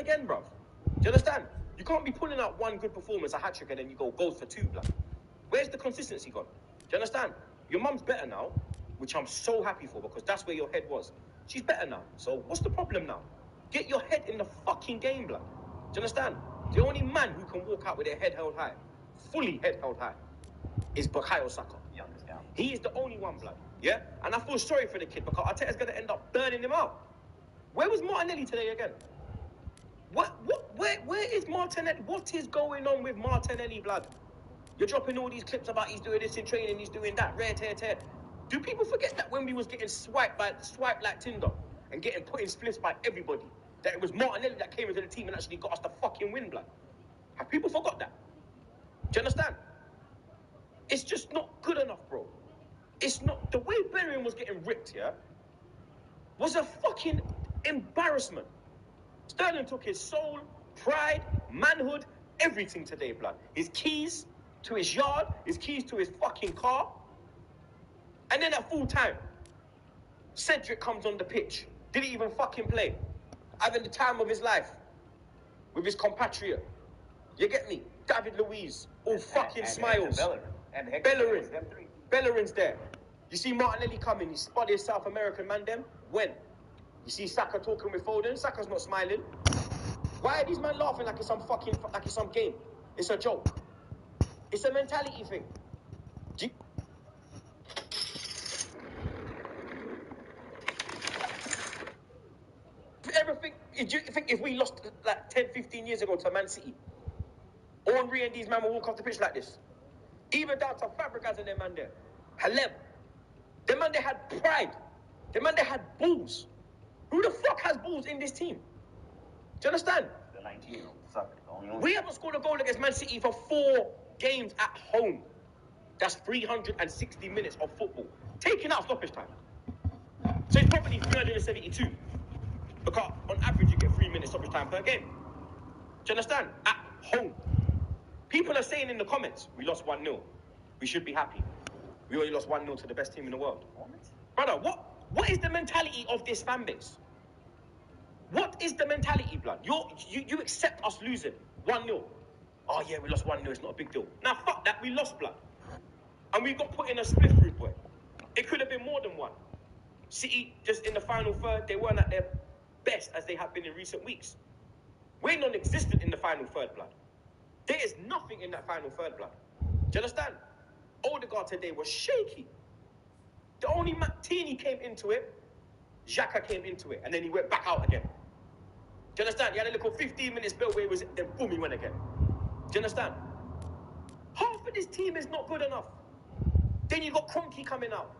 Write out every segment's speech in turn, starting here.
again, bruv. Do you understand? You can't be pulling out one good performance, a hat-trick, and then you go goals for 2, blood. Where's the consistency gone? Do you understand? Your mum's better now, which I'm so happy for, because that's where your head was. She's better now. So what's the problem now? Get your head in the fucking game, blood. Do you understand? The only man who can walk out with their head held high, fully head held high, is Bukayo Saka. He is the only one, blood. Yeah? And I feel sorry for the kid, because Arteta's going to end up burning him out. Where was Martinelli today again? Where is Martinelli? What is going on with Martinelli, blood? You're dropping all these clips about he's doing this in training, he's doing that, rare, tear. Do people forget that when we was getting swiped like Tinder and getting put in spliffs by everybody, that it was Martinelli that came into the team and actually got us the fucking win, blood? Have people forgot that? Do you understand? It's just not good enough, bro. It's not. The way Bellerin was getting ripped, yeah, was a fucking embarrassment. Sterling took his soul, pride, manhood, everything today, blood. His keys to his yard, his keys to his fucking car. And then at full time, Cedric comes on the pitch. Didn't even fucking play. Having the time of his life with his compatriot. You get me? David Luiz, all fucking smiles. Bellerin. Bellerin's there. You see Martinelli coming, he spotted South American man them. When? You see Saka talking with Foden, Saka's not smiling. Why are these men laughing like it's some game? It's a joke. It's a mentality thing. Do you think if we lost like 10, 15 years ago to Man City, Henry and these men will walk off the pitch like this? Even down to Fabregas and them man there. Halem. Them man they had pride. Them man they had balls. Who the fuck has balls in this team? Do you understand? The 19-year-old. We haven't scored a goal against Man City for 4 games at home. That's 360 minutes of football. Taking out stoppage time. So it's probably 372. Because on average you get 3 minutes stoppage time per game. Do you understand? At home. People are saying in the comments, we lost 1-0. We should be happy. We only lost 1-0 to the best team in the world. Brother, what is the mentality of this fan base? What is the mentality, blood? You accept us losing 1-0. Oh yeah, we lost 1-0, it's not a big deal. Now fuck that, we lost, blood. And we got put in a split group, boy. It could have been more than one. City, just in the final third, they weren't at their best as they have been in recent weeks. We're non-existent in the final third, blood. There is nothing in that final third, blood. Do you understand? Odegaard today was shaky. The only Martini came into it, Xhaka came into it, and then he went back out again. Do you understand? He had a little 15-minute spell where he was, then boom, he went again. Do you understand? Half of this team is not good enough. Then you got Kroenke coming out.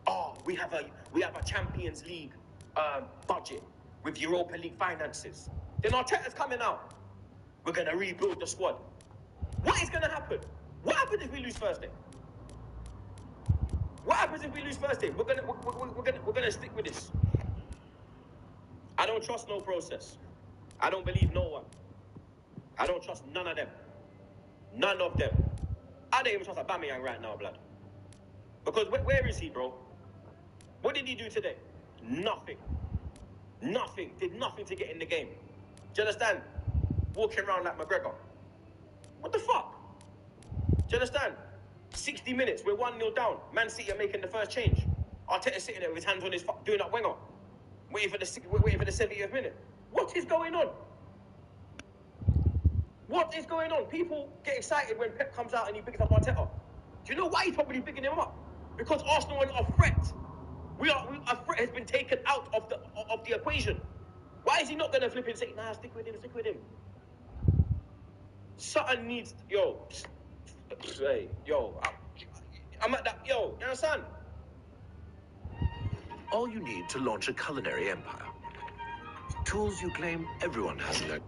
Oh, we have a Champions League budget with Europa League finances. Then Arteta's coming out. We're going to rebuild the squad. What is going to happen? What happens if we lose Thursday? What happens if we lose Thursday? We're gonna stick with this. I don't trust no process. I don't believe no one. I don't trust none of them. None of them. I don't even trust Aubameyang right now, blood. Because where is he, bro? What did he do today? Nothing. Nothing. Did nothing to get in the game. Do you understand? Walking around like McGregor. What the fuck? Do you understand? 60 minutes, we're 1-0 down. Man City are making the first change. Arteta's sitting there with his hands on his doing that winger. Waiting for the 70th minute. What is going on? What is going on? People get excited when Pep comes out and he picks up Arteta. Do you know why he's probably picking him up? Because Arsenal are a threat. A threat has been taken out of the equation. Why is he not going to flip and say, nah, stick with him? Sutton needs, I'm at that, you understand? All you need to launch a culinary empire. Tools you claim everyone has in their...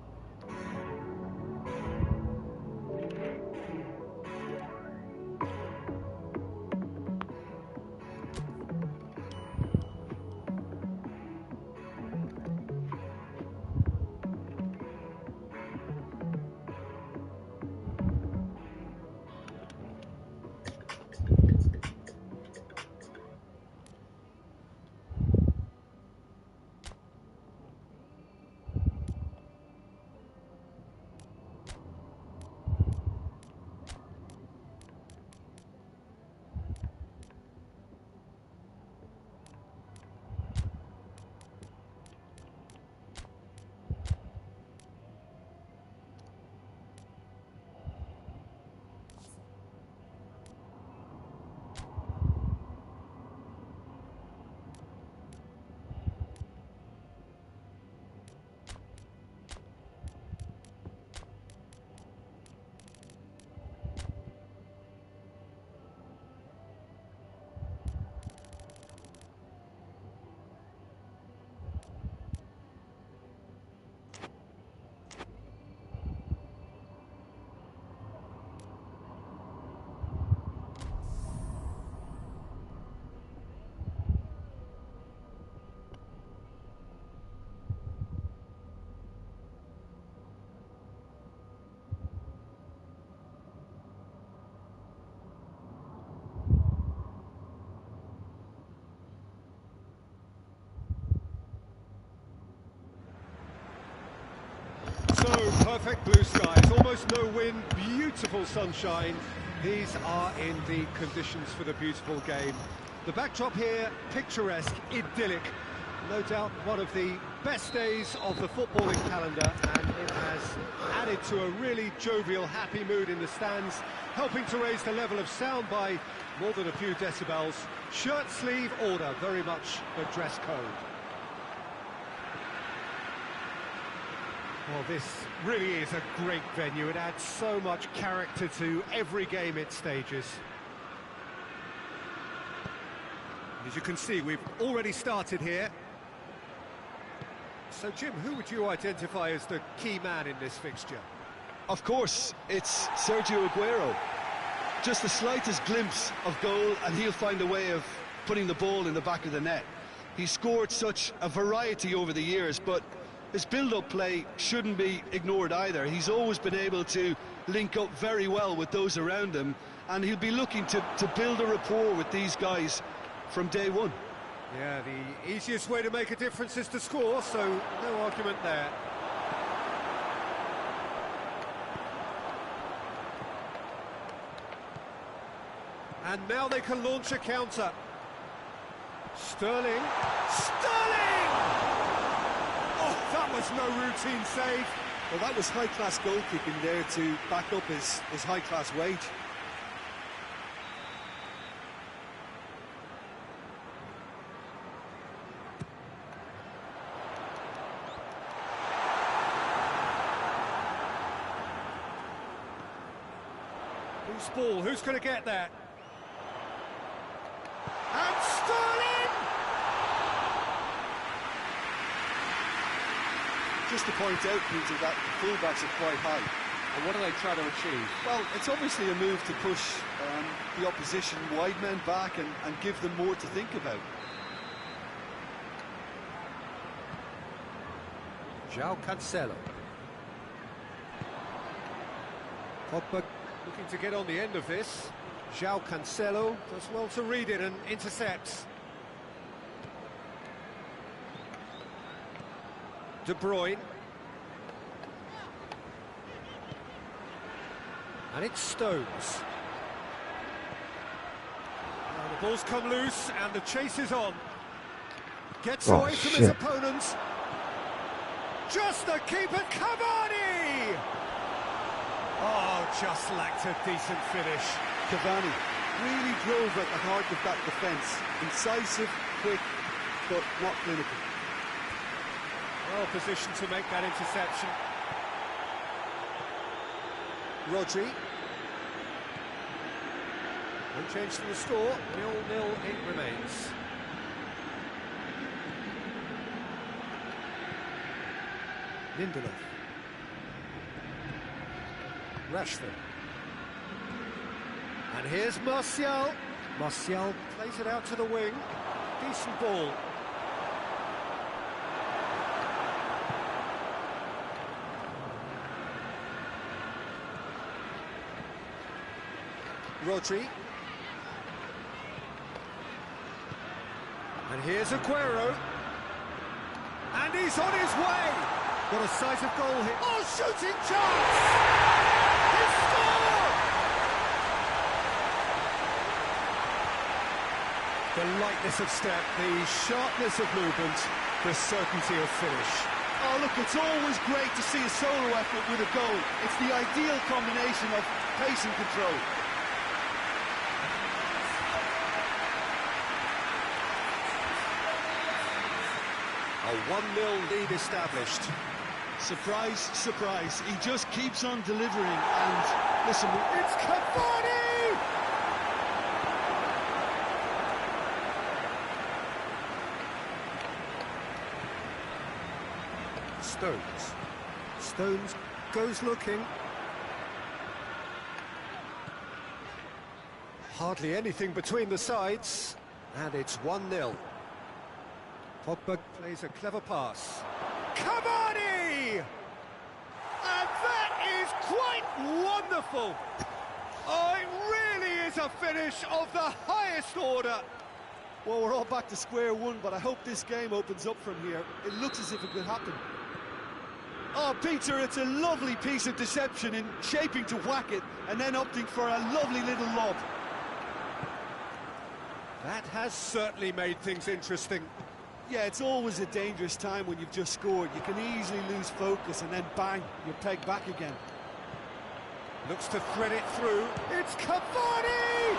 So, perfect blue skies, almost no wind, beautiful sunshine. These are in the conditions for the beautiful game. The backdrop here, picturesque, idyllic. No doubt one of the best days of the footballing calendar, and it has added to a really jovial, happy mood in the stands, helping to raise the level of sound by more than a few decibels. Shirt sleeve order, very much the dress code. Well, this really is a great venue. It adds so much character to every game it stages. As you can see, we've already started here. So, Jim, who would you identify as the key man in this fixture? Of course, it's Sergio Aguero. Just the slightest glimpse of goal and he'll find a way of putting the ball in the back of the net. He's scored such a variety over the years, but his build-up play shouldn't be ignored either. He's always been able to link up very well with those around him, and he'll be looking to build a rapport with these guys from day one. Yeah, the easiest way to make a difference is to score, so no argument there. And now they can launch a counter. Sterling! Sterling! Oh, that was no routine save. Well, that was high-class goalkeeping there to back up his high-class wage. Who's ball? Who's going to get that? And Sterling! Just to point out, Peter, that the fullbacks are quite high. And what do they try to achieve? Well, it's obviously a move to push the opposition wide men back and give them more to think about. João Cancelo. Pogba looking to get on the end of this. João Cancelo does well to read it and intercepts. De Bruyne. And it's Stones. Now the ball's come loose and the chase is on. Gets away from his opponents. Just the keeper, Cavani! Oh, just lacked a decent finish. Cavani really drove at the heart of that defence. Incisive, quick, but not clinical. Well positioned to make that interception. Rodri. No change to the score, 0-0 it remains. Lindelof. Rashford. And here's Martial. Martial plays it out to the wing. Decent ball. Rodri. And here's Aguero. And he's on his way. Got a sight of goal here. Oh, shooting chance! He scored! The lightness of step, the sharpness of movement, the certainty of finish. Oh, look, it's always great to see a solo effort with a goal. It's the ideal combination of pace and control. A 1-0 lead established. Surprise, surprise. He just keeps on delivering and listen, It's Cavani! Stones. Stones goes looking. Hardly anything between the sides, and it's 1-0. Pogba plays a clever pass. Cavani! And that is quite wonderful! Oh, it really is a finish of the highest order! well, we're all back to square one, but I hope this game opens up from here. It looks as if it could happen. Oh, Peter, it's a lovely piece of deception in shaping to whack it and then opting for a lovely little lob. That has certainly made things interesting. Yeah, it's always a dangerous time when you've just scored. You can easily lose focus and then bang, you're pegged back again. Looks to thread it through. It's Cavani!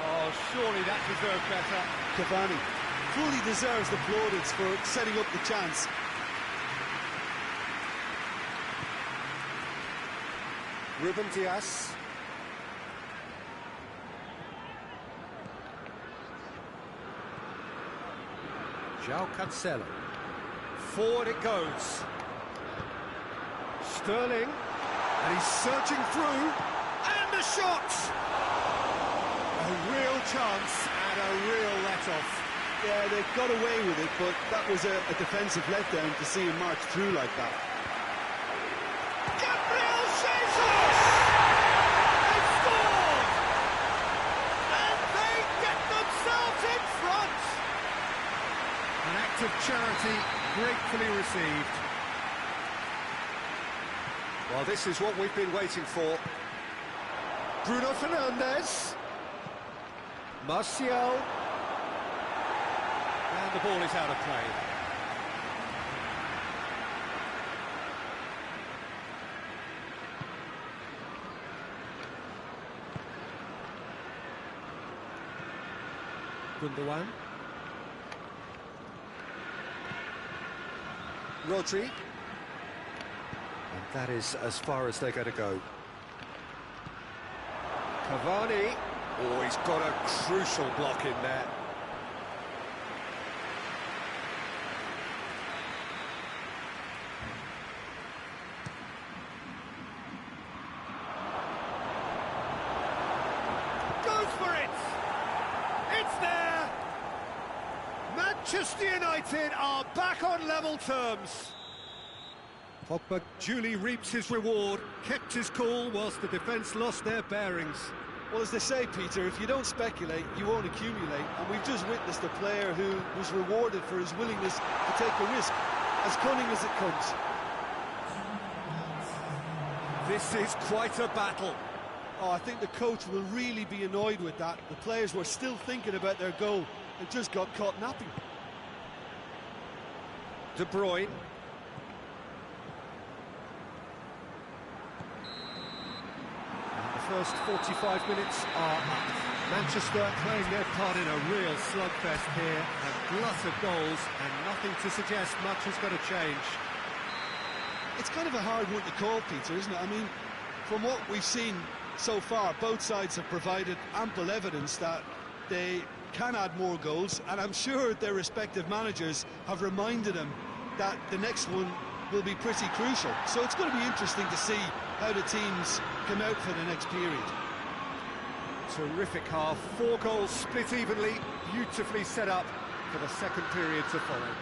Oh, surely that deserved better. Cavani fully deserves the plaudits for setting up the chance. Ruben Dias. João Cancelo. Forward it goes. Sterling. And he's searching through. And the shot! A real chance and a real let-off. Yeah, they got away with it, but that was a defensive letdown to see him march through like that. Gabriel Jesus! They scored! And they get themselves in front! An act of charity gratefully received. Well, this is what we've been waiting for. Bruno Fernandes. Martial. And the ball is out of play. Gundogan. Rodri. And that is as far as they're going to go. Cavani. Oh, he's got a crucial block in there. Goes for it! It's there! Manchester United are back on level terms. Pogba duly reaps his reward, kept his cool whilst the defence lost their bearings. Well, as they say, Peter, if you don't speculate, you won't accumulate. And we've just witnessed a player who was rewarded for his willingness to take a risk, as cunning as it comes. This is quite a battle. Oh, I think the coach will really be annoyed with that. The players were still thinking about their goal and just got caught napping. De Bruyne. First 45 minutes are up. Manchester playing their part in a real slugfest here, a glut of goals, and nothing to suggest much is going to change. It's kind of a hard one to call, Peter, isn't it? I mean, from what we've seen so far, both sides have provided ample evidence that they can add more goals, and I'm sure their respective managers have reminded them that the next one will be pretty crucial. So it's going to be interesting to see how the teams come out for the next period. Terrific half, 4 goals split evenly, beautifully set up for the second period to follow.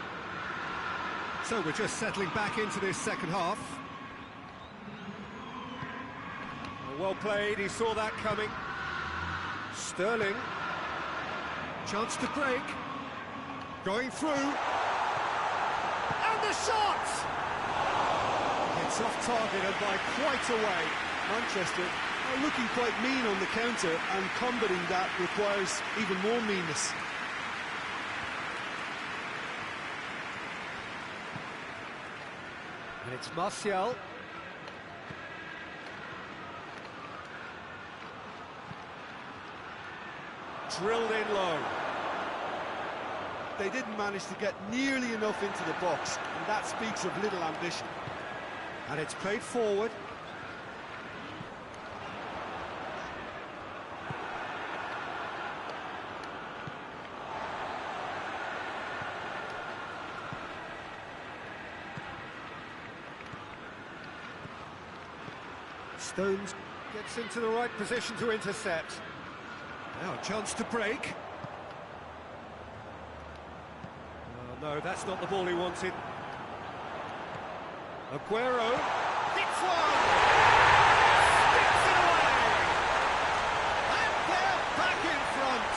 So we're just settling back into this second half. Well played, he saw that coming. Sterling. Chance to break. Going through. And the shot! It's off target and by quite a way. Manchester are looking quite mean on the counter, and combating that requires even more meanness. And it's Martial. Drilled in low. They didn't manage to get nearly enough into the box, and that speaks of little ambition. And it's played forward. Stones gets into the right position to intercept. Now a chance to break. Oh, no, that's not the ball he wanted. Aguero hits one! Sticks it away! And they're back in front!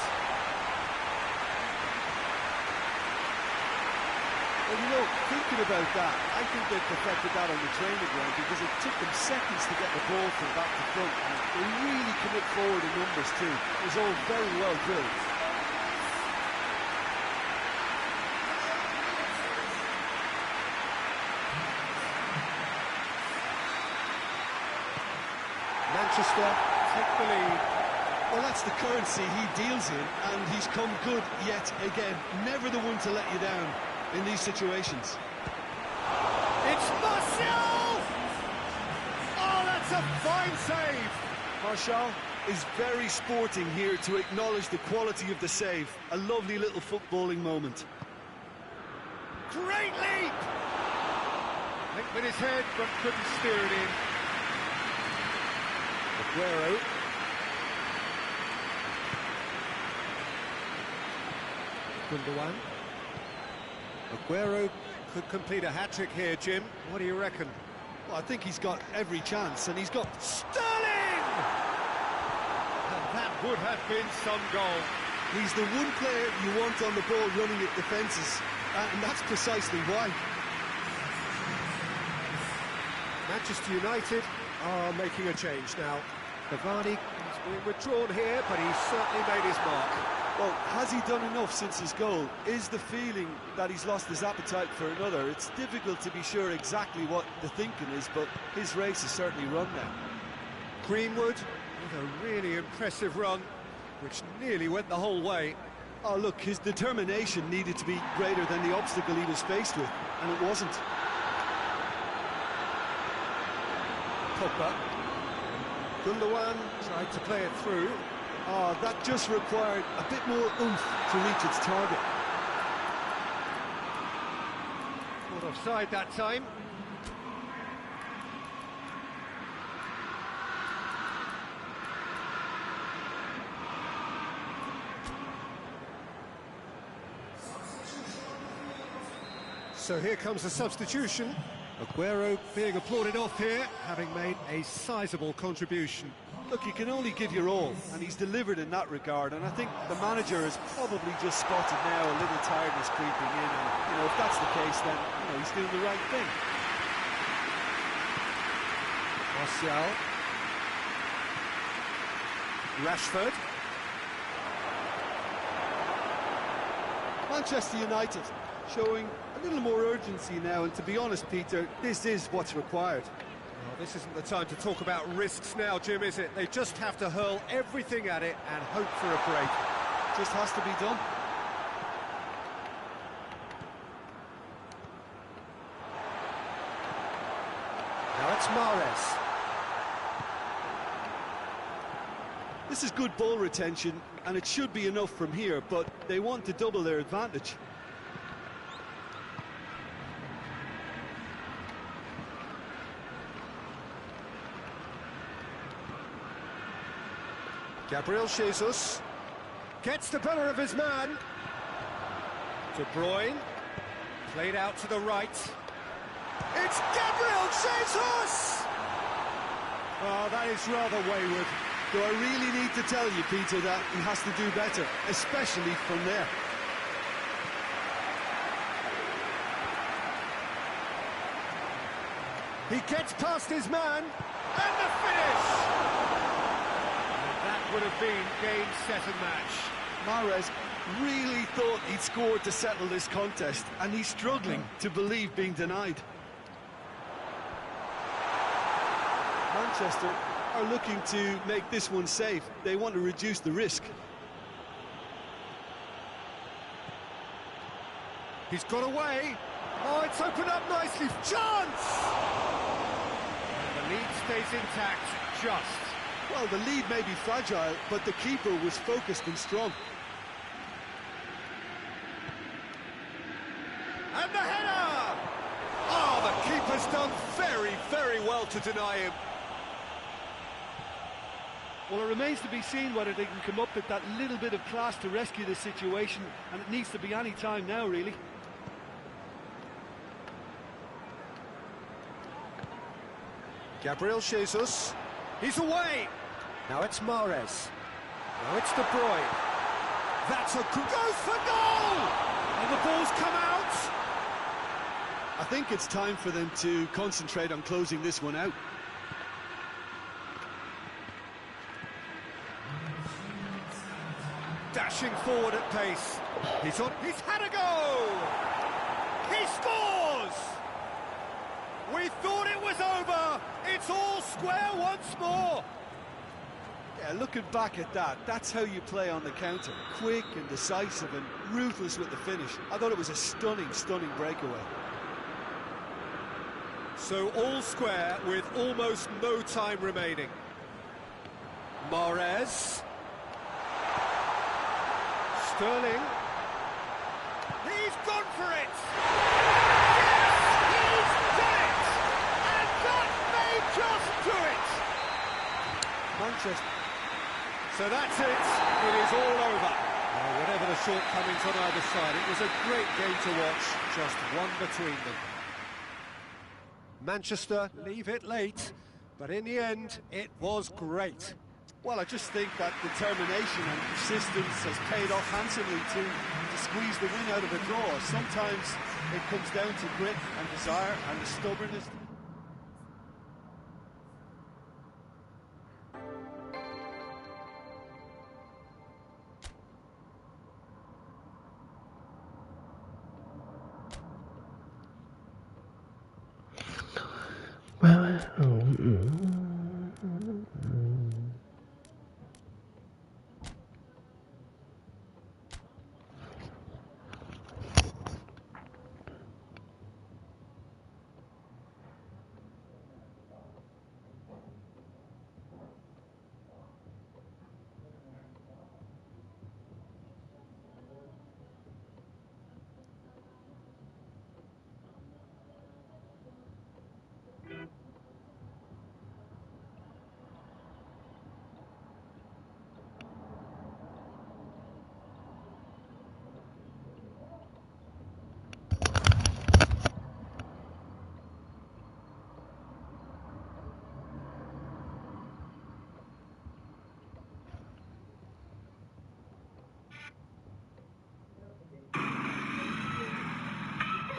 Well, you know, thinking about that, I think they perfected that on the training ground because it took them seconds to get the ball from back to front. And they really commit forward in numbers too. It was all very well drilled. Manchester take the lead. Well, that's the currency he deals in, and he's come good yet again. Never the one to let you down in these situations. It's Martial! Oh, that's a fine save! Martial is very sporting here to acknowledge the quality of the save. A lovely little footballing moment. Great leap! Linked with his head, but couldn't steer it in. Aguero. Gundogan. Aguero could complete a hat-trick here, Jim. What do you reckon? Well, I think he's got every chance, and he's got... Sterling! And that would have been some goal. He's the one player you want on the ball running at defences, and that's precisely why. Manchester United are making a change now. Cavani is being withdrawn here, but he's certainly made his mark. Well, has he done enough since his goal? Is the feeling that he's lost his appetite for another? It's difficult to be sure exactly what the thinking is, but his race is certainly run now. Greenwood with a really impressive run, which nearly went the whole way. Oh, look, his determination needed to be greater than the obstacle he was faced with, and it wasn't. Pogba. Gundogan tried to play it through. Oh, that just required a bit more oomph to reach its target. Not offside that time. So here comes the substitution. Aguero being applauded off here, having made a sizable contribution. Look, you can only give your all, and he's delivered in that regard, and I think the manager has probably just spotted now a little tiredness creeping in, and, you know, if that's the case, then, you know, he's doing the right thing. Martial. Rashford. Manchester United showing a little more urgency now, and to be honest, Peter, this is what's required. Well, this isn't the time to talk about risks now, Jim, is it? They just have to hurl everything at it and hope for a break. Just has to be done. Now it's Mahrez. This is good ball retention, and it should be enough from here, but they want to double their advantage. Gabriel Jesus gets the better of his man. De Bruyne, played out to the right. It's Gabriel Jesus! Oh, that is rather wayward. Do I really need to tell you, Peter, that he has to do better, especially from there? He gets past his man, and the finish! Would have been game, set and match. Mahrez really thought he'd scored to settle this contest, and he's struggling to believe being denied. Manchester are looking to make this one safe. They want to reduce the risk. He's got away. Oh, it's opened up nicely. Chance! And the lead stays intact, just. Well, the lead may be fragile, but the keeper was focused and strong. And the header! Oh, the keeper's done very, very well to deny him. Well, it remains to be seen whether they can come up with that little bit of class to rescue the situation, and it needs to be any time now, really. Gabriel Jesus. He's away. Now it's Mahrez. Now it's De Bruyne. That's a good goes for goal! And the ball's come out. I think it's time for them to concentrate on closing this one out. Dashing forward at pace. He's had a go! He scores! We thought it was over. It's all square once more. Yeah, looking back at that, that's how you play on the counter. Quick and decisive and ruthless with the finish. I thought it was a stunning, stunning breakaway. So all square with almost no time remaining. Mahrez. Sterling. He's gone for it! Yes, he's done it! And that may just do it! Manchester. So that's it. It is all over. Whatever the shortcomings on either side, it was a great game to watch, just one between them. Manchester leave it late, but in the end, it was great. Well, I just think that determination and persistence has paid off handsomely to squeeze the win out of a draw. Sometimes it comes down to grit and desire and the stubbornness.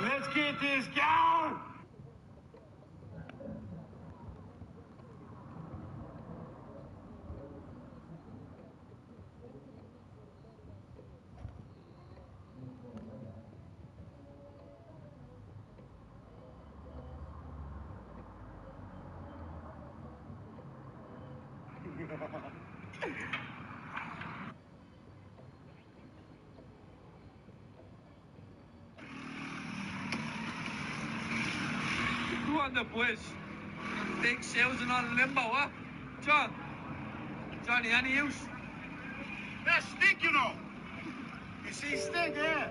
Let's get this going! Tú anda pues. Big shells and on limbo, huh? John. Johnny, any use? That stick, you know. You see, stick there.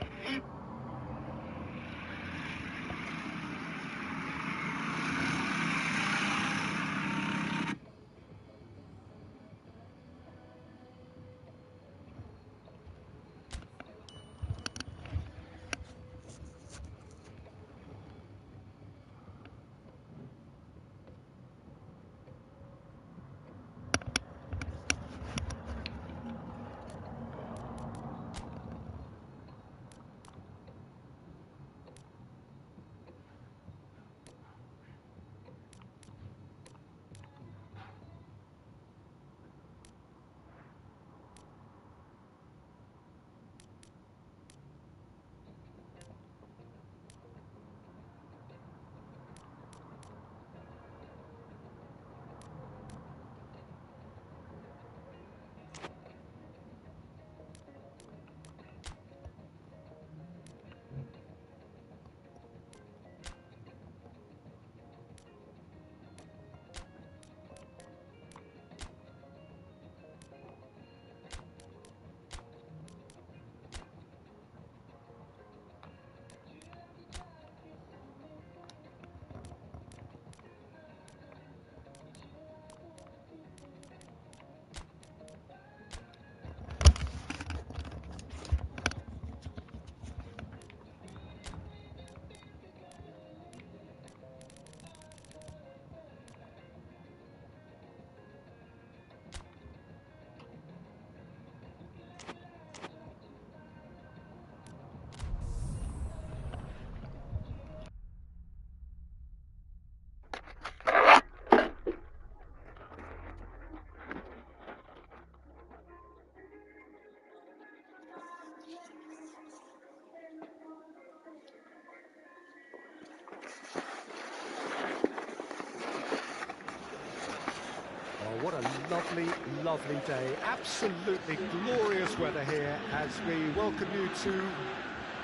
What a lovely, lovely day. Absolutely glorious weather here as we welcome you to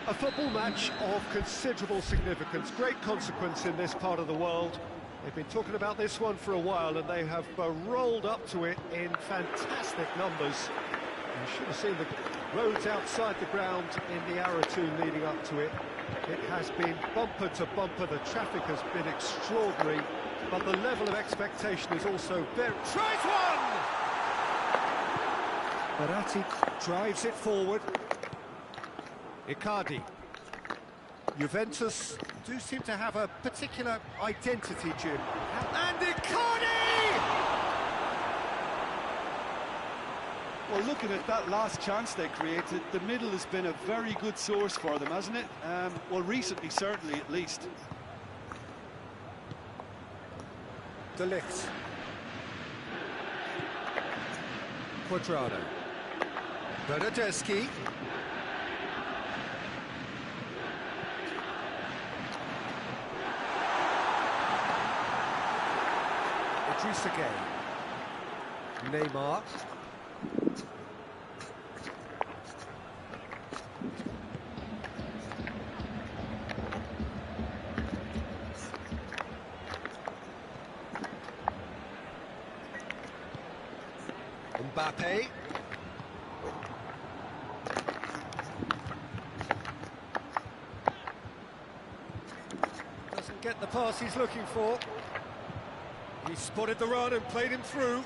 a football match of considerable significance, great consequence in this part of the world. They've been talking about this one for a while and they have rolled up to it in fantastic numbers. You should have seen the roads outside the ground in the hour or two leading up to it. It has been bumper to bumper, the traffic has been extraordinary, but the level of expectation is also very... Tries one! Verratti drives it forward. Icardi. Juventus do seem to have a particular identity, Jim. And Icardi! Well, looking at that last chance they created, the middle has been a very good source for them, hasn't it? Well, recently, certainly, at least. De Ligt. Cuadrado. Bernardeschi. Idrissa Gueye. Neymar. Mbappe. Doesn't get the pass he's looking for. He spotted the run and played him through.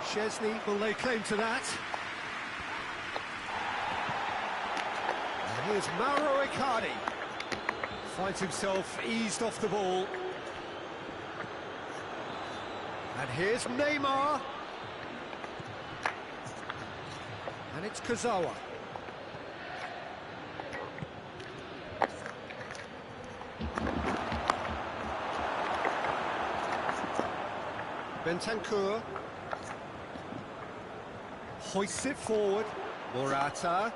Szczesny will lay claim to that. And here's Mauro Icardi. Finds himself eased off the ball. And here's Neymar. And it's Kurzawa. Bentancur. Hoists it forward. Morata.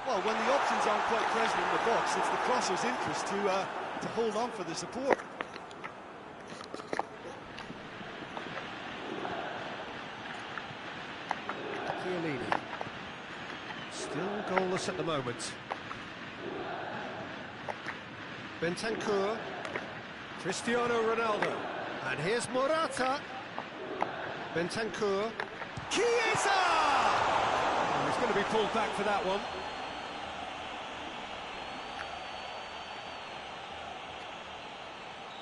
Well, when the options aren't quite present in the box, it's the crosser's interest to hold on for the support. Chiellini. Still goalless at the moment. Bentancur. Cristiano Ronaldo. And here's Morata. Bentancur. Chiesa! Oh, he's going to be pulled back for that one.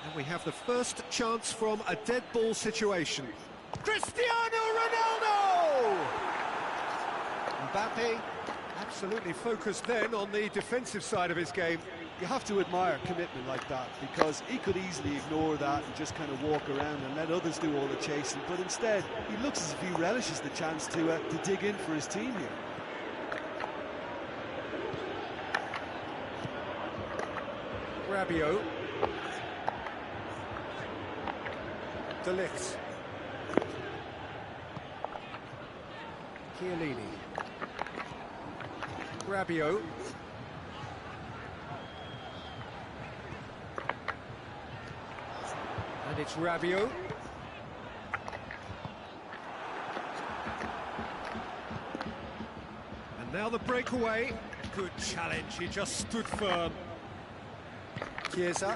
And we have the first chance from a dead ball situation. Cristiano Ronaldo! Mbappe absolutely focused then on the defensive side of his game. You have to admire commitment like that, because he could easily ignore that and just kind of walk around and let others do all the chasing, but instead he looks as if he relishes the chance to dig in for his team here. Rabiot. De Ligt. Chiellini. Rabiot. And it's Rabiot. And now the breakaway. Good challenge, he just stood firm. Chiesa.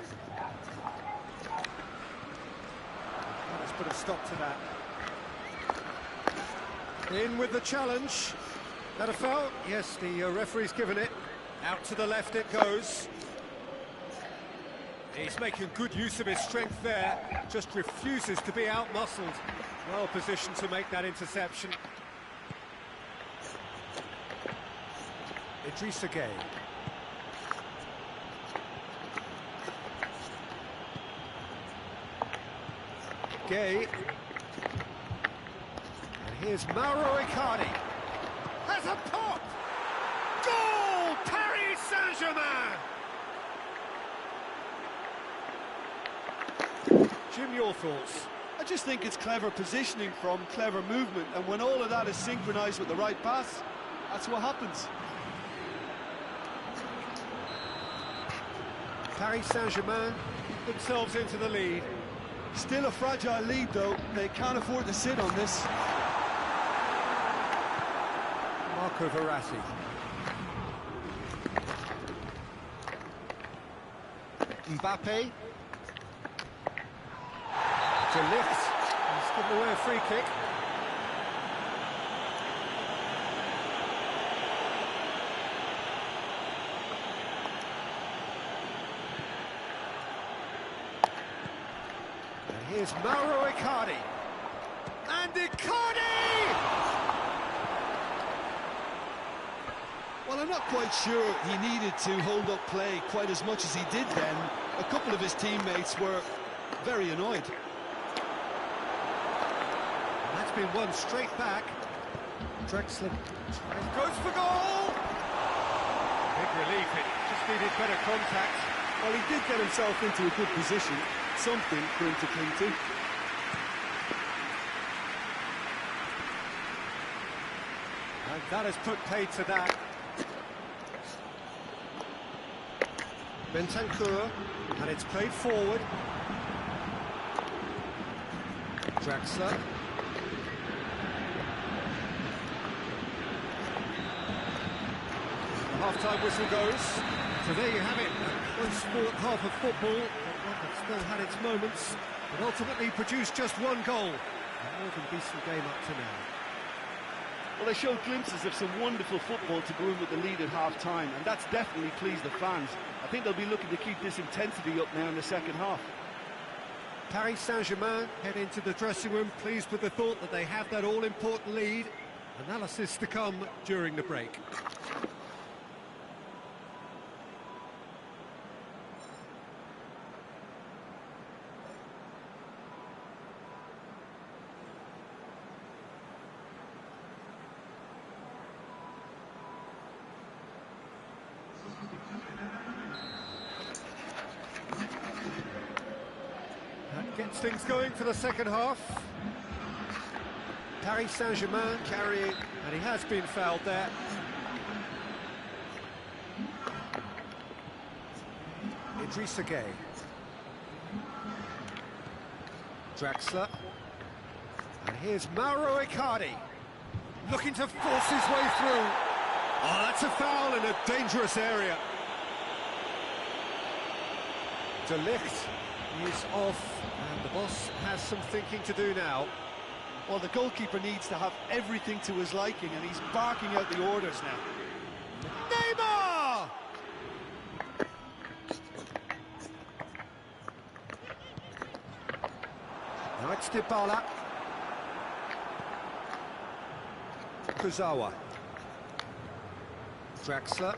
Let's put a stop to that. In with the challenge. That a foul? Yes, the referee's given it. Out to the left it goes. He's making good use of his strength there. Just refuses to be out-muscled. Well positioned to make that interception. Idrissa Gueye. Gueye. And here's Mauro Icardi. Has a pop! Goal! Paris Saint-Germain! Jim, your thoughts? I just think it's clever positioning from clever movement, and when all of that is synchronised with the right pass, that's what happens. Paris Saint-Germain themselves into the lead. Still a fragile lead, though. They can't afford to sit on this. Marco Verratti. Mbappe. De Ligt. He's given away a free kick. And here's Mauro Icardi. And Icardi! Well, I'm not quite sure he needed to hold up play quite as much as he did then. A couple of his teammates were very annoyed. And that's been won straight back. Drexler goes for goal! Big relief, it just needed better contact. Well, he did get himself into a good position, something for him to cling to. And that has put paid to that. Bentancur, and it's played forward. Draxler. The half-time whistle goes. So there you have it. One sport, half of football. One that still had its moments, but ultimately produced just one goal. A more than decent game up to now. Well, they showed glimpses of some wonderful football to go in with the lead at half-time, and that's definitely pleased the fans. I think they'll be looking to keep this intensity up now in the second half. Paris Saint-Germain head into the dressing room pleased with the thought that they have that all-important lead. Analysis to come during the break. That gets things going for the second half. Paris Saint-Germain carrying, and he has been fouled there. Idrissa Gueye. Draxler. And here's Mauro Icardi, looking to force his way through. Oh, that's a foul in a dangerous area. De Ligt is off, and the boss has some thinking to do now. Well, the goalkeeper needs to have everything to his liking, and he's barking out the orders now. Neymar! Now it's Dybala. Kurzawa. Draxler.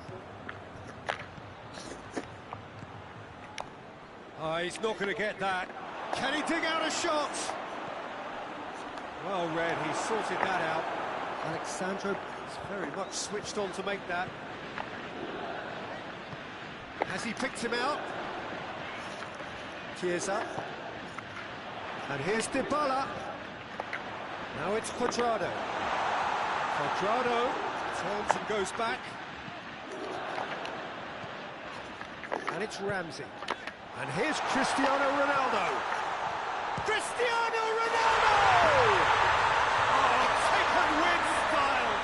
Oh, he's not going to get that. Can he dig out a shot? Well read, he sorted that out. Alexandro is very much switched on to make that. Has he picked him out? Chiesa. And here's Dybala. Now it's Cuadrado. Cuadrado turns and goes back. And it's Ramsey. And here's Cristiano Ronaldo. Cristiano Ronaldo! Oh, take and win style.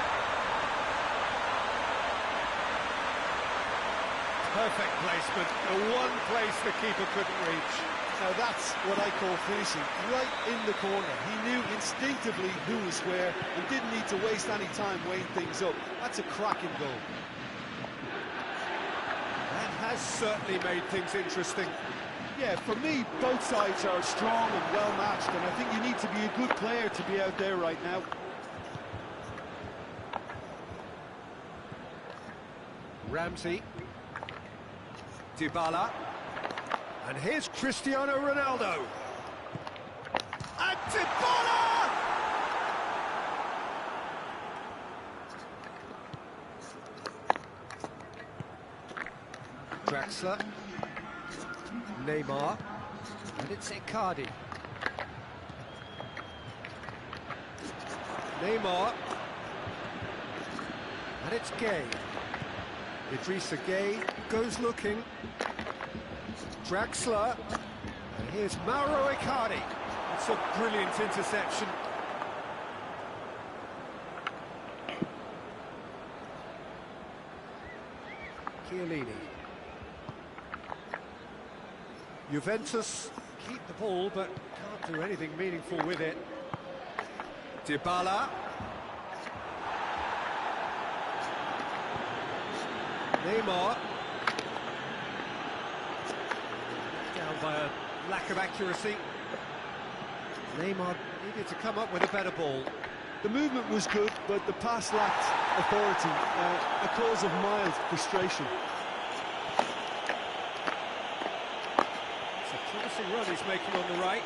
Perfect placement, the one place the keeper couldn't reach. Now that's what I call finishing, right in the corner. He knew instinctively who was where and didn't need to waste any time weighing things up. That's a cracking goal. That has certainly made things interesting. Yeah, for me, both sides are strong and well-matched, and I think you need to be a good player to be out there right now. Ramsey. Dybala. And here's Cristiano Ronaldo. And Dybala! Draxler. Neymar. And it's Icardi. Neymar. And it's Gueye. Idrissa Gueye goes looking. Draxler. And here's Mauro Icardi. It's a brilliant interception. Chiellini. Juventus keep the ball, but can't do anything meaningful with it. Dybala. Neymar. Down by a lack of accuracy. Neymar needed to come up with a better ball. The movement was good, but the pass lacked authority, a cause of mild frustration. It's a promising run he's making on the right.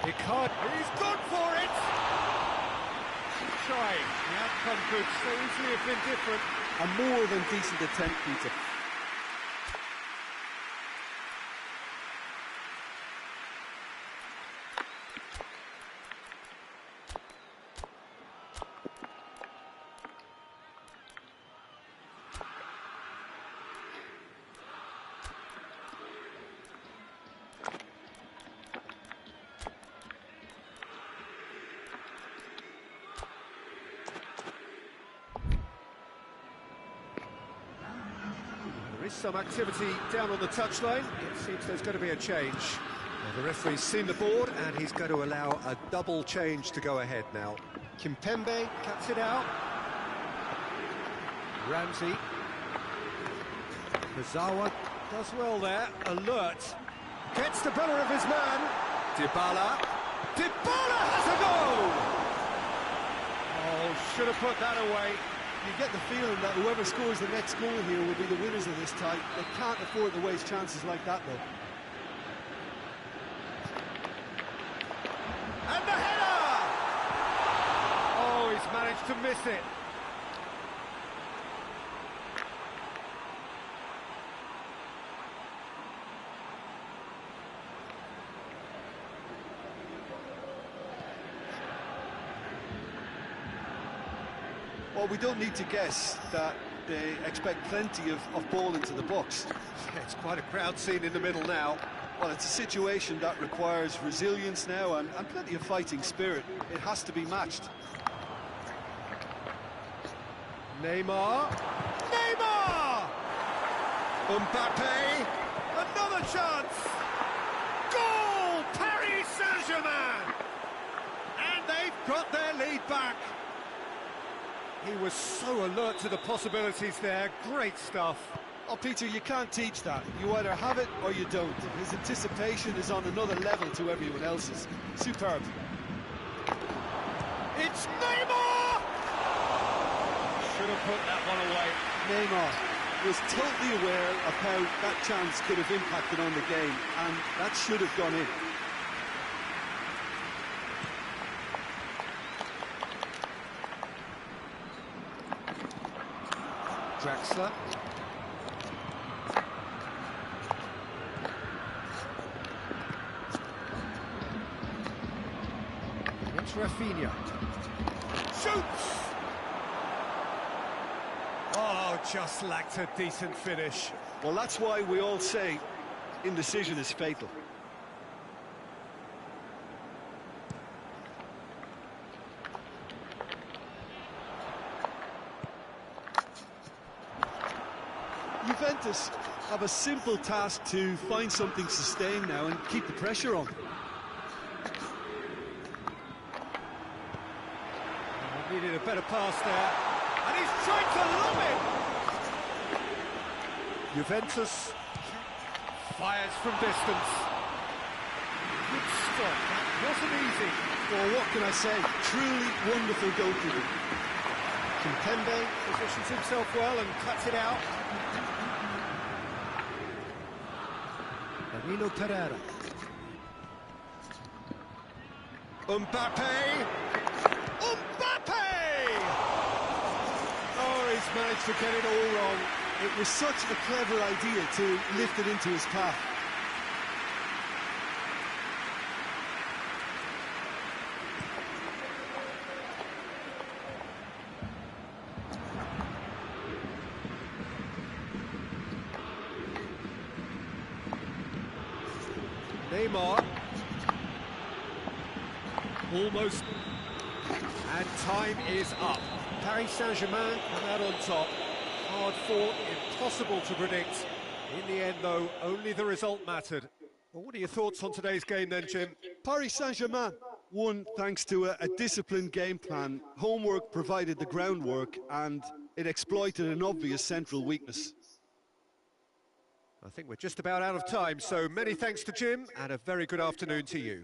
Icardi, he's gone for it! Trying, the outcome could so easily have been different. A more than decent attempt, Peter. There is some activity down on the touchline. It seems there's going to be a change. Well, the referee's seen the board and he's going to allow a double change to go ahead now. Kimpembe cuts it out. Ramsey. Kurzawa does well there. Alert. Gets the better of his man. Dybala. Dybala has a goal! Oh, should have put that away. You get the feeling that whoever scores the next goal here will be the winners of this tie. They can't afford to waste chances like that, though. And the header! Oh, he's managed to miss it. Well, we don't need to guess that they expect plenty of ball into the box. Yeah, it's quite a crowd scene in the middle now. Well, it's a situation that requires resilience now and plenty of fighting spirit. It has to be matched. Neymar. Neymar! Mbappe! Another chance! Goal! Paris Saint-Germain! And they've got their lead back. He was so alert to the possibilities there. Great stuff. Oh, Peter, you can't teach that. You either have it or you don't. His anticipation is on another level to everyone else's. Superb. It's Neymar! Should have put that one away. Neymar was totally aware of how that chance could have impacted on the game, and that should have gone in. Draxler. It's Rafinha. Shoots! Oh, just lacked a decent finish. Well, that's why we all say indecision is fatal. Juventus have a simple task to find something sustained now and keep the pressure on. Needed a better pass there, and he's trying to lob it! Juventus fires from distance. Good stop, that wasn't easy. Well, what can I say? Truly wonderful goalkeeping. Kimpembe positions himself well and cuts it out. Danilo Pereira. Mbappe! Mbappe! Oh, he's managed to get it all wrong. It was such a clever idea to lift it into his path. Neymar. Almost. And time is up. Paris Saint-Germain come out on top. Hard fought, impossible to predict. In the end, though, only the result mattered. Well, what are your thoughts on today's game then, Jim? Paris Saint-Germain won thanks to a disciplined game plan. Homework provided the groundwork and it exploited an obvious central weakness. I think we're just about out of time, so many thanks to Jim and a very good afternoon to you.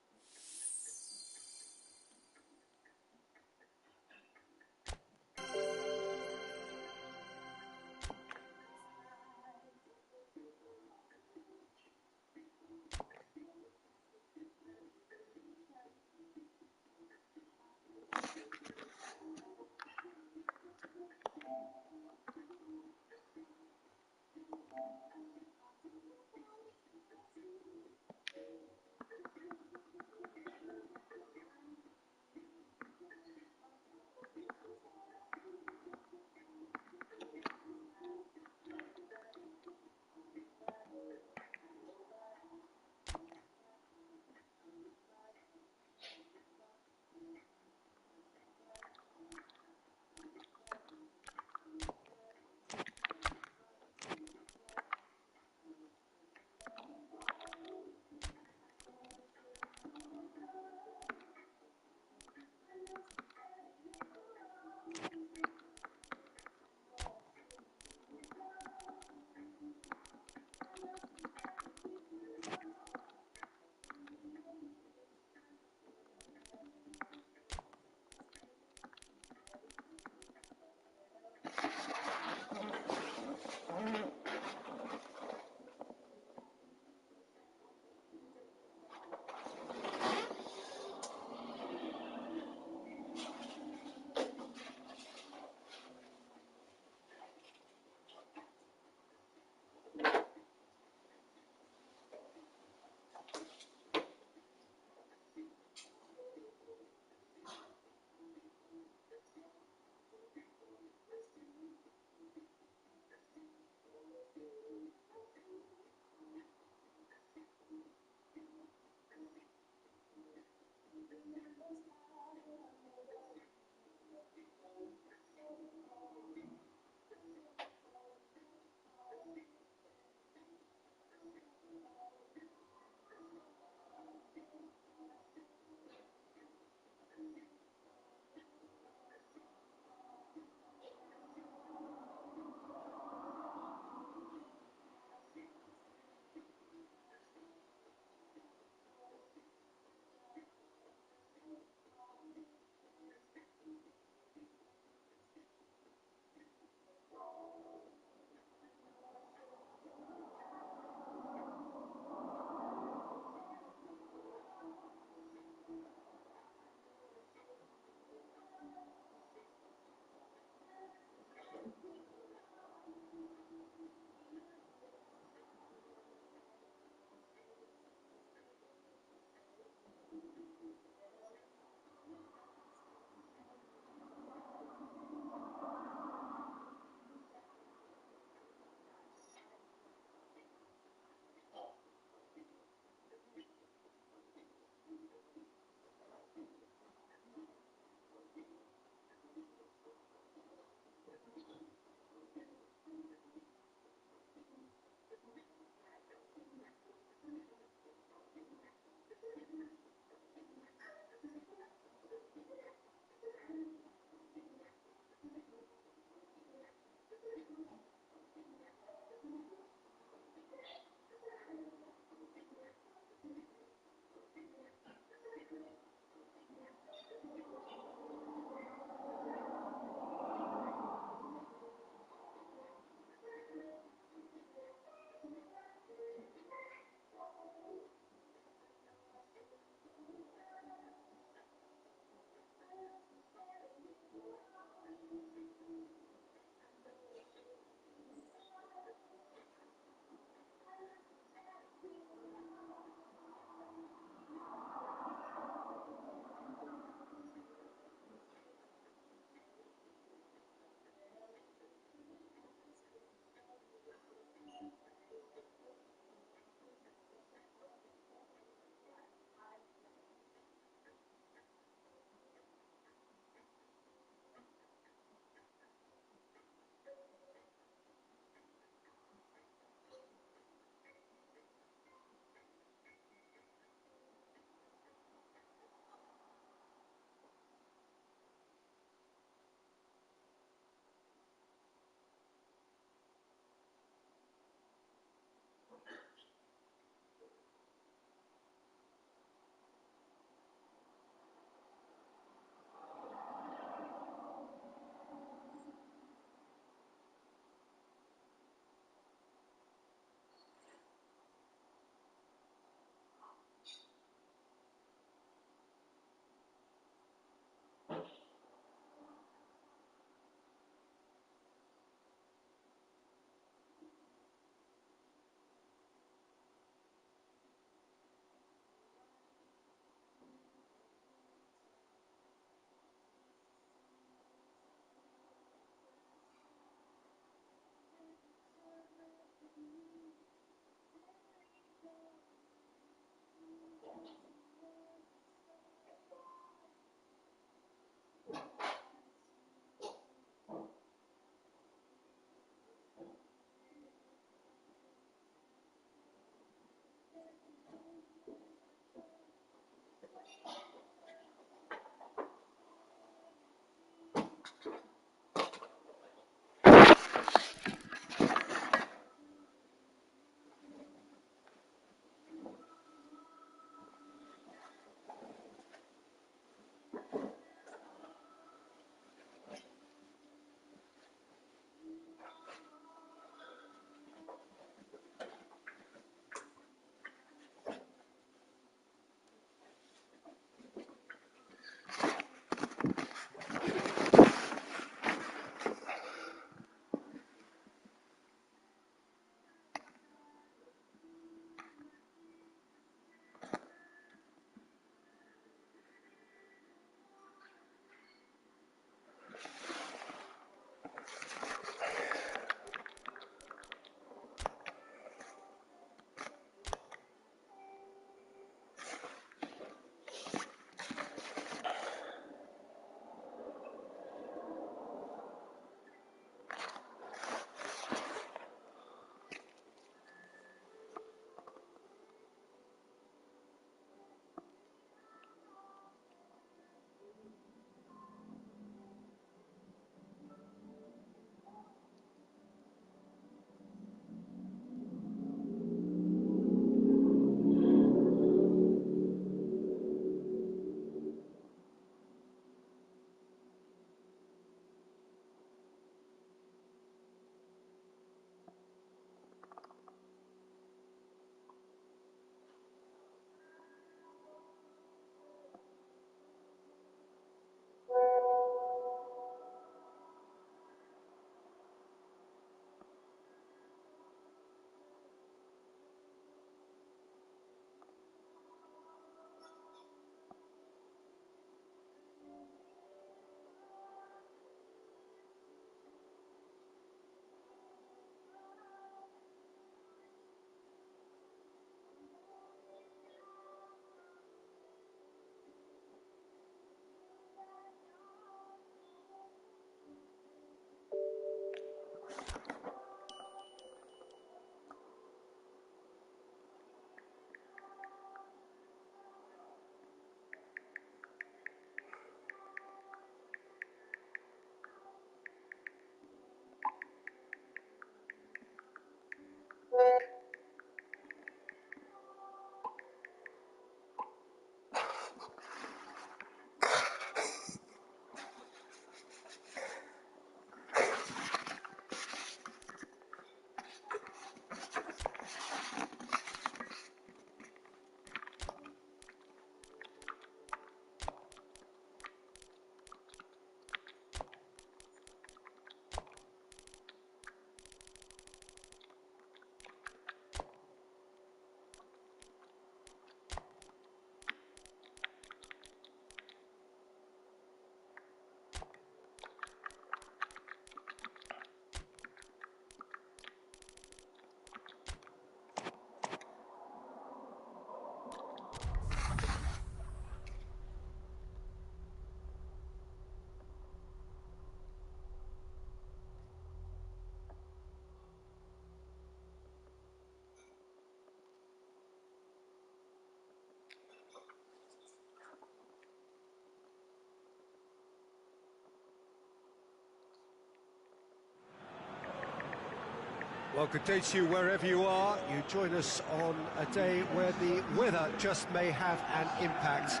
Well, good day to you wherever you are. You join us on a day where the weather just may have an impact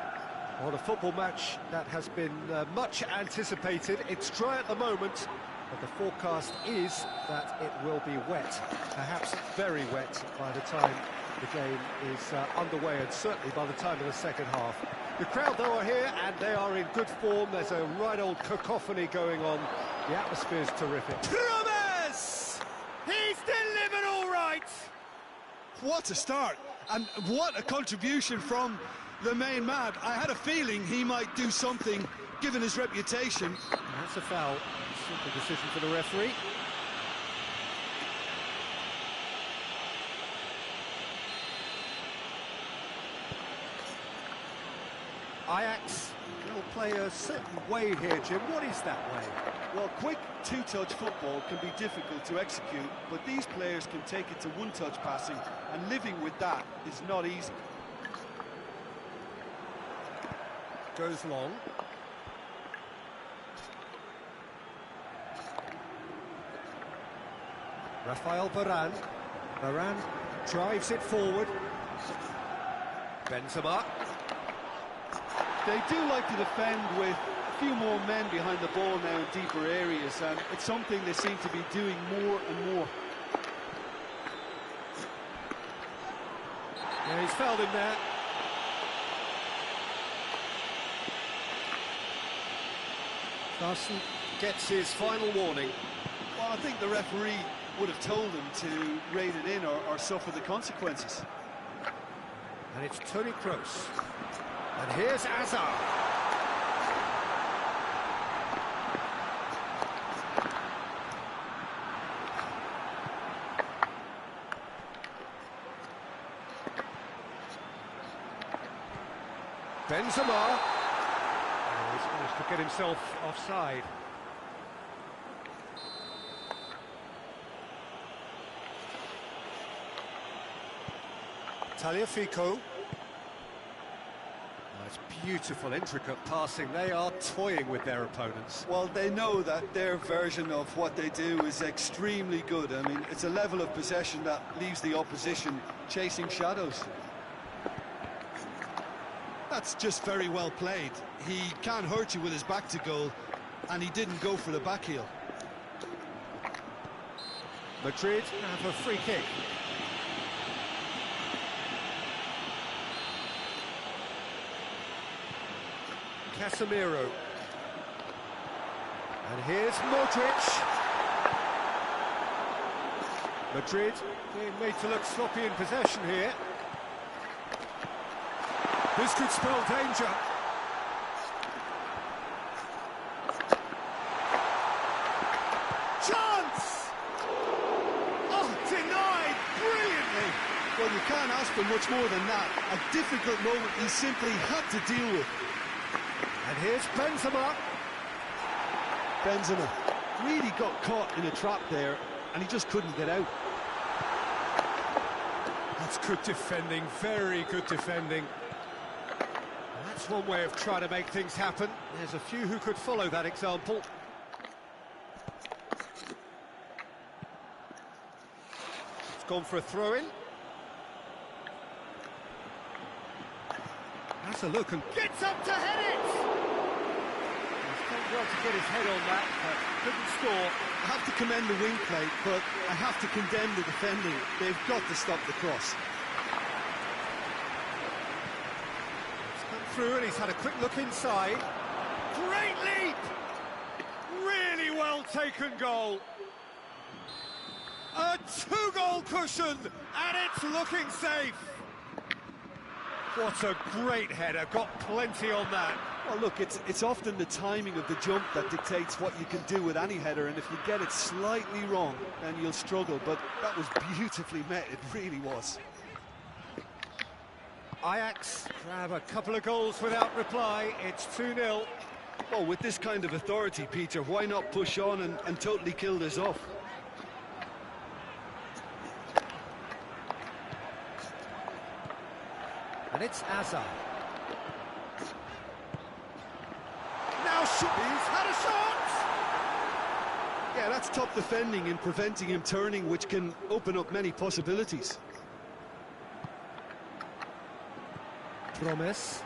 on a football match that has been much anticipated. It's dry at the moment, but the forecast is that it will be wet, perhaps very wet by the time the game is underway, and certainly by the time of the second half. The crowd, though, are here, and they are in good form. There's a right old cacophony going on. The atmosphere's terrific. Promise! He's delivered all right! What a start, and what a contribution from the main man. I had a feeling he might do something, given his reputation. And that's a foul. Simple decision for the referee. Ajax will play a certain way here, Jim. What is that way? Well, quick two-touch football can be difficult to execute, but these players can take it to one-touch passing, and living with that is not easy. Goes long. Rafael Varane. Varane drives it forward. Benzema. They do like to defend with a few more men behind the ball now in deeper areas, and it's something they seem to be doing more and more. Yeah, he's fouled him there. Larson gets his final warning. Well, I think the referee would have told him to rein it in or suffer the consequences. And it's Toni Kroos. And here's Hazard. Benzema. Oh, he's managed to get himself offside. Tagliafico. It's beautiful, intricate passing. They are toying with their opponents. Well, they know that their version of what they do is extremely good. I mean, it's a level of possession that leaves the opposition chasing shadows. That's just very well played. He can't hurt you with his back to goal, and he didn't go for the back heel. Madrid have a free kick. Casemiro. And here's Modric. Madrid being made to look sloppy in possession here. This could spell danger. Chance! Oh, denied brilliantly. Well, you can't ask for much more than that. A difficult moment he simply had to deal with. And here's Benzema. Benzema really got caught in a trap there, and he just couldn't get out. That's good defending, very good defending. That's one way of trying to make things happen. There's a few who could follow that example. It's gone for a throw-in. That's a look and gets up to head it! He's done well to get his head on that, but couldn't score. I have to commend the wing play, but I have to condemn the defending. They've got to stop the cross. He's come through and he's had a quick look inside. Great leap! Really well taken goal. A two-goal cushion, and it's looking safe. What a great header, got plenty on that. Well, look, it's often the timing of the jump that dictates what you can do with any header, and if you get it slightly wrong, then you'll struggle, but that was beautifully met, it really was. Ajax grab a couple of goals without reply, it's 2-0. Well, with this kind of authority, Peter, why not push on and totally kill this off? And it's Hazard. Now he's had a shot! Yeah, that's top defending and preventing him turning, which can open up many possibilities. Promise.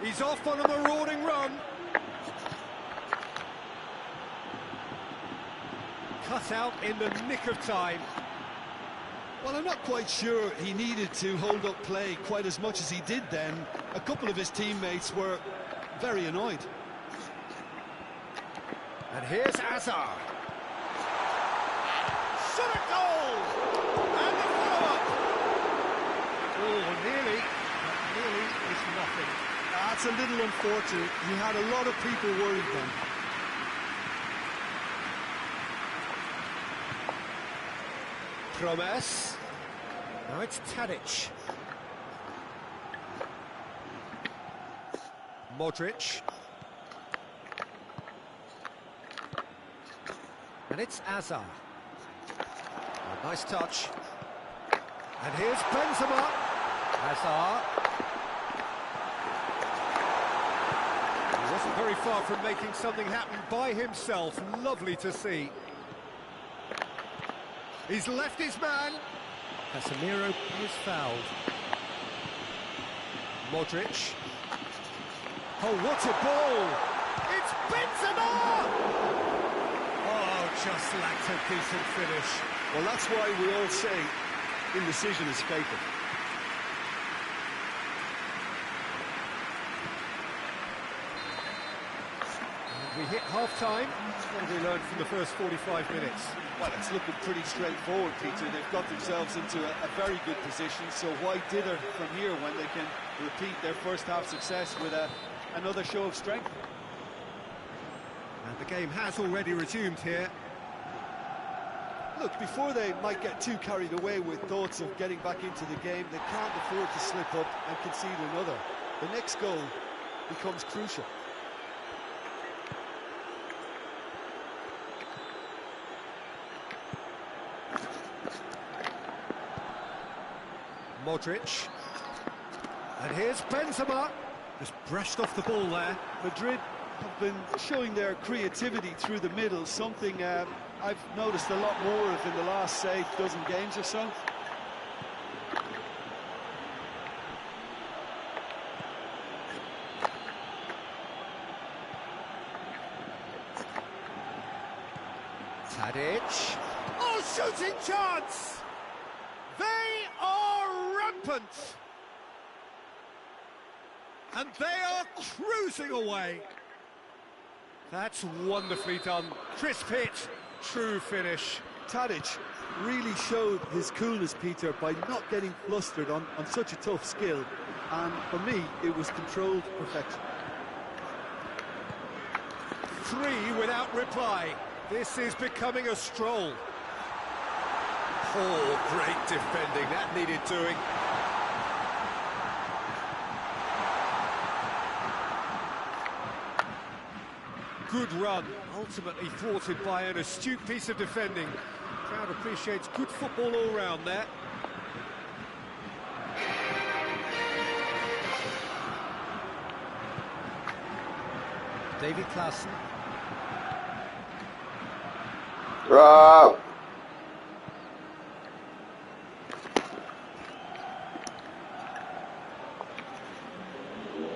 He's off on a marauding run. Cut out in the nick of time. Well, I'm not quite sure he needed to hold up play quite as much as he did then. A couple of his teammates were very annoyed. And here's Azar. Shot a goal! And the follow-up! Oh, nearly. But nearly is nothing. That's a little unfortunate. He had a lot of people worried then. Promes. Now it's Tadic. Modric. And it's Azar. A nice touch. And here's Benzema. Azar. He wasn't very far from making something happen by himself. Lovely to see. He's left his man. Casemiro is fouled. Modric. Oh, what a ball! It's Benzema! Oh, just lacked a decent finish. Well, that's why we all say indecision is fatal. And we hit half-time. What have we learned from the first 45 minutes? Well, it's looking pretty straightforward, Peter. They've got themselves into a very good position, so why dither from here when they can repeat their first half success with another show of strength? And the game has already resumed here. Look, before they might get too carried away with thoughts of getting back into the game, they can't afford to slip up and concede another. The next goal becomes crucial. Modric. And here's Benzema. Just brushed off the ball there. Madrid have been showing their creativity through the middle, something I've noticed a lot more of in the last, say, dozen games or so. Tadic. Oh, shooting chance! They are rampant! And they are cruising away. That's wonderfully done. Crisp hit, true finish. Tadic really showed his coolness, Peter, by not getting flustered on such a tough skill. And for me, it was controlled perfection. 3 without reply. This is becoming a stroll. Oh, great defending. That needed doing. Good run, ultimately thwarted by an astute piece of defending. Crowd appreciates good football all round there. David Klaassen.